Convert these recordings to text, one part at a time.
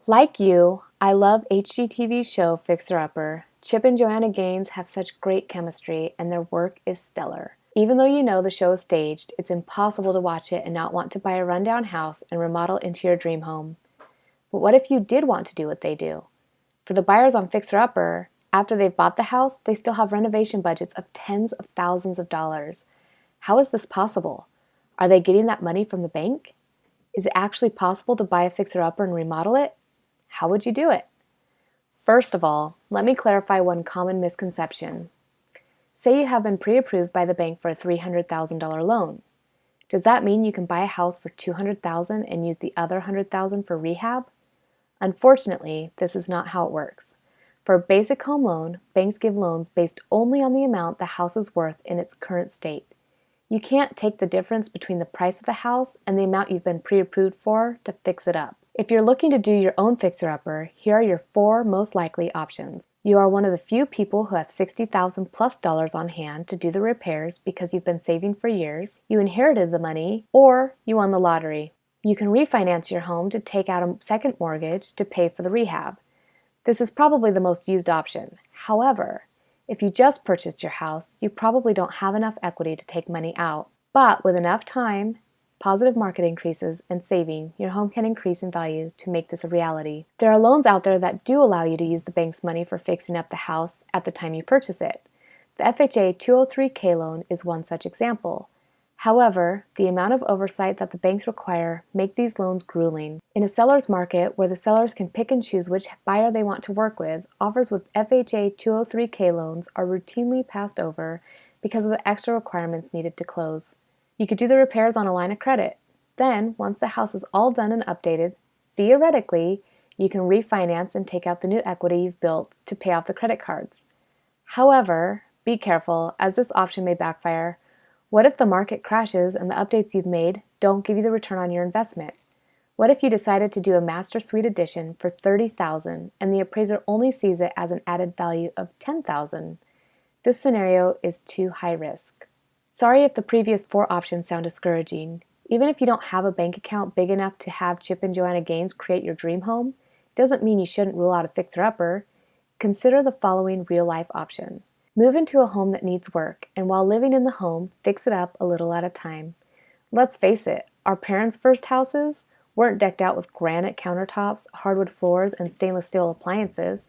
Like you, I love HGTV's show Fixer Upper. Chip and Joanna Gaines have such great chemistry, and their work is stellar. Even though you know the show is staged, it's impossible to watch it and not want to buy a rundown house and remodel into your dream home. But what if you did want to do what they do? For the buyers on Fixer Upper, after they've bought the house, they still have renovation budgets of tens of thousands of dollars. How is this possible? Are they getting that money from the bank? Is it actually possible to buy a Fixer Upper and remodel it? How would you do it? First of all, let me clarify one common misconception. Say you have been pre-approved by the bank for a $300,000 loan. Does that mean you can buy a house for $200,000 and use the other $100,000 for rehab? Unfortunately, this is not how it works. For a basic home loan, banks give loans based only on the amount the house is worth in its current state. You can't take the difference between the price of the house and the amount you've been pre-approved for to fix it up. If you're looking to do your own fixer-upper, here are your 4 most likely options. You are one of the few people who have $60,000 plus on hand to do the repairs because you've been saving for years, you inherited the money, or you won the lottery. You can refinance your home to take out a second mortgage to pay for the rehab. This is probably the most used option. However, if you just purchased your house, you probably don't have enough equity to take money out. But with enough time, positive market increases, and saving, your home can increase in value to make this a reality. There are loans out there that do allow you to use the bank's money for fixing up the house at the time you purchase it. The FHA 203K loan is one such example. However, the amount of oversight that the banks require make these loans grueling. In a seller's market where the sellers can pick and choose which buyer they want to work with, offers with FHA 203K loans are routinely passed over because of the extra requirements needed to close. You could do the repairs on a line of credit. Then, once the house is all done and updated, theoretically, you can refinance and take out the new equity you've built to pay off the credit cards. However, be careful, as this option may backfire. What if the market crashes and the updates you've made don't give you the return on your investment? What if you decided to do a master suite addition for $30,000 and the appraiser only sees it as an added value of $10,000? This scenario is too high risk. Sorry if the previous 4 options sound discouraging. Even if you don't have a bank account big enough to have Chip and Joanna Gaines create your dream home, it doesn't mean you shouldn't rule out a fixer-upper. Consider the following real-life option. Move into a home that needs work, and while living in the home, fix it up a little at a time. Let's face it, our parents' first houses weren't decked out with granite countertops, hardwood floors, and stainless steel appliances.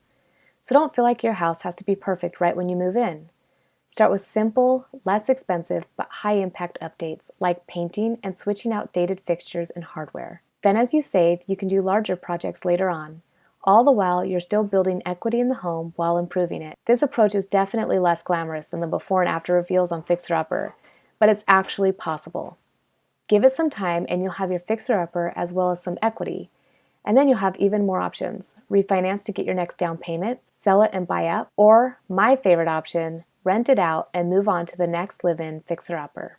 So don't feel like your house has to be perfect right when you move in. Start with simple, less expensive, but high-impact updates like painting and switching out dated fixtures and hardware. Then as you save, you can do larger projects later on. All the while, you're still building equity in the home while improving it. This approach is definitely less glamorous than the before and after reveals on Fixer Upper, but it's actually possible. Give it some time and you'll have your Fixer Upper as well as some equity. And then you'll have even more options. Refinance to get your next down payment, sell it and buy up, or my favorite option, rent it out and move on to the next live-in fixer-upper.